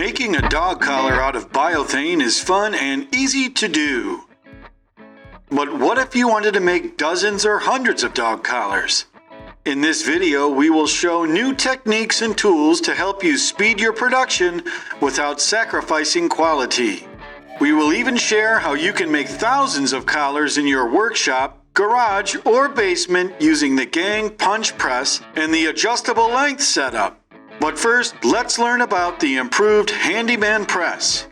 Making a dog collar out of BioThane is fun and easy to do. But what if you wanted to make dozens or hundreds of dog collars? In this video, we will show new techniques and tools to help you speed your production without sacrificing quality. We will even share how you can make thousands of collars in your workshop, garage, or basement using the gang punch press and the adjustable length setup. But first, let's learn about the improved handyman press.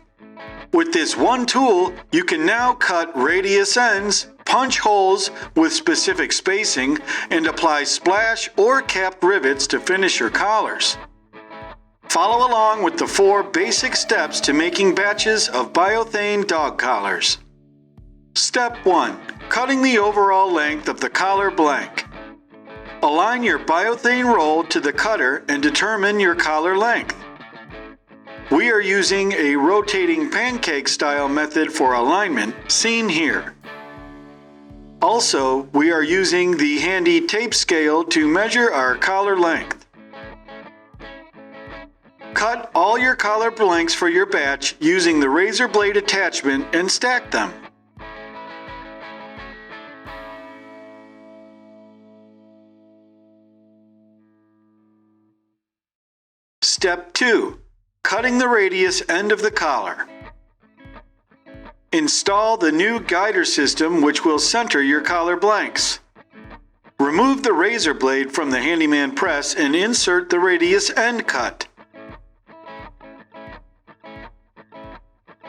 With this one tool, you can now cut radius ends, punch holes with specific spacing, and apply splash or capped rivets to finish your collars. Follow along with the 4 basic steps to making batches of BioThane dog collars. Step 1. Cutting the overall length of the collar blank. Align your BioThane roll to the cutter and determine your collar length. We are using a rotating pancake style method for alignment, seen here. Also, we are using the handy tape scale to measure our collar length. Cut all your collar blanks for your batch using the razor blade attachment and stack them. Step 2. Cutting the radius end of the collar. Install the new guider system which will center your collar blanks. Remove the razor blade from the handyman press and insert the radius end cut.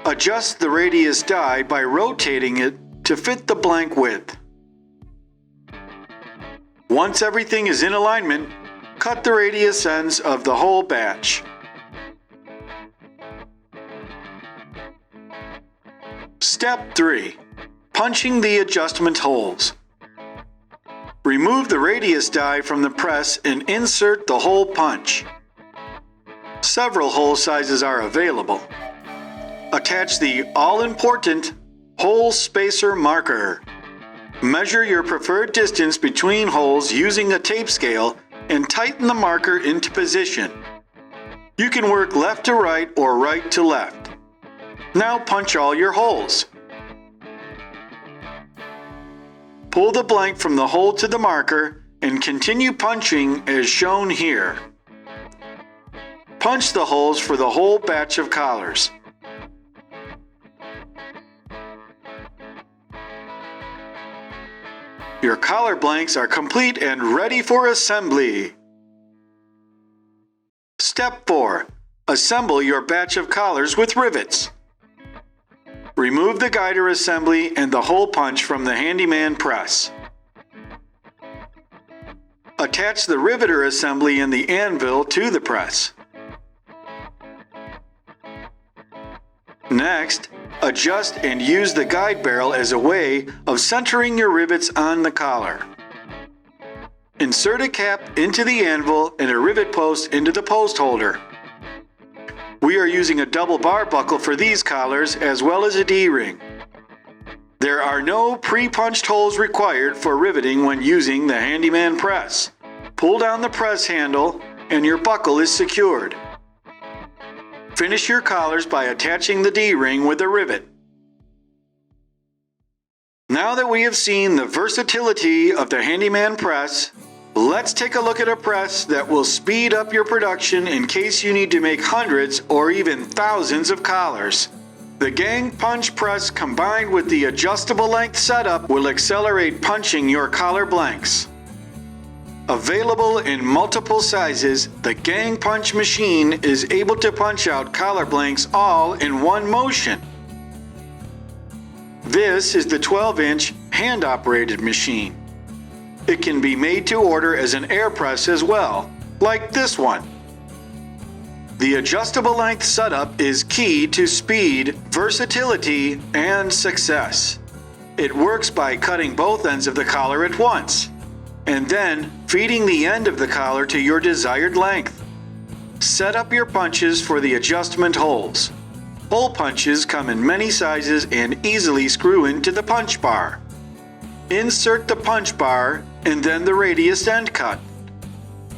Adjust the radius die by rotating it to fit the blank width. Once everything is in alignment, cut the radius ends of the whole batch. Step 3. Punching the adjustment holes. Remove the radius die from the press and insert the hole punch. Several hole sizes are available. Attach the all-important hole spacer marker. Measure your preferred distance between holes using a tape scale and tighten the marker into position. You can work left to right or right to left. Now punch all your holes. Pull the blank from the hole to the marker and continue punching as shown here. Punch the holes for the whole batch of collars. Your collar blanks are complete and ready for assembly. Step 4. Assemble your batch of collars with rivets. Remove the guider assembly and the hole punch from the handyman press. Attach the riveter assembly and the anvil to the press. Next, adjust and use the guide barrel as a way of centering your rivets on the collar. Insert a cap into the anvil and a rivet post into the post holder. We are using a double bar buckle for these collars as well as a D-ring. There are no pre-punched holes required for riveting when using the handyman press. Pull down the press handle and your buckle is secured. Finish your collars by attaching the D-ring with a rivet. Now that we have seen the versatility of the handyman press, let's take a look at a press that will speed up your production in case you need to make hundreds or even thousands of collars. The gang punch press combined with the adjustable length setup will accelerate punching your collar blanks. Available in multiple sizes, the gang punch machine is able to punch out collar blanks all in one motion. This is the 12-inch hand-operated machine. It can be made to order as an air press as well, like this one. The adjustable length setup is key to speed, versatility, and success. It works by cutting both ends of the collar at once, and then feeding the end of the collar to your desired length. Set up your punches for the adjustment holes. Hole punches come in many sizes and easily screw into the punch bar. Insert the punch bar and then the radius end cut.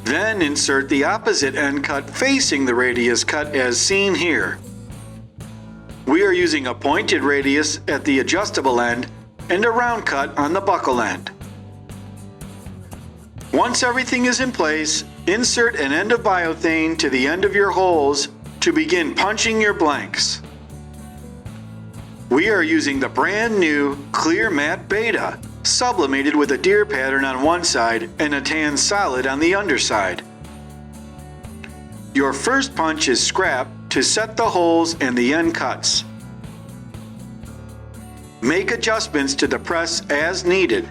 Then insert the opposite end cut facing the radius cut as seen here. We are using a pointed radius at the adjustable end and a round cut on the buckle end. Once everything is in place, insert an end of BioThane to the end of your holes to begin punching your blanks. We are using the brand new Clear Matte Beta, sublimated with a deer pattern on one side and a tan solid on the underside. Your first punch is scrap to set the holes and the end cuts. Make adjustments to the press as needed.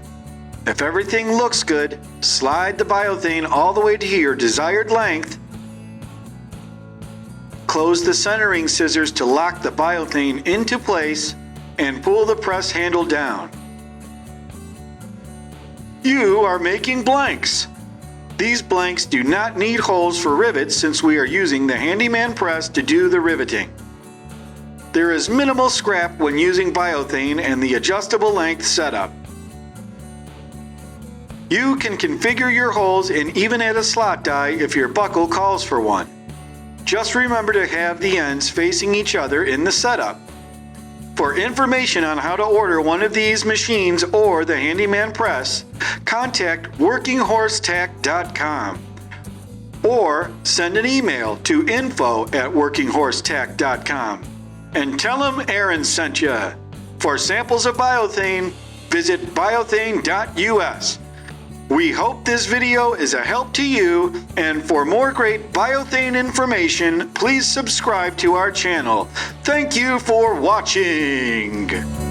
If everything looks good, slide the BioThane all the way to your desired length. Close the centering scissors to lock the BioThane into place and pull the press handle down. You are making blanks. These blanks do not need holes for rivets since we are using the handyman press to do the riveting. There is minimal scrap when using BioThane and the adjustable length setup. You can configure your holes and even add a slot die if your buckle calls for one. Just remember to have the ends facing each other in the setup. For information on how to order one of these machines or the handyman press, contact workinghorsetack.com or send an email to info@workinghorsetack.com and tell them Aaron sent ya. For samples of BioThane, visit biothane.us. We hope this video is a help to you, and for more great BioThane information, please subscribe to our channel. Thank you for watching.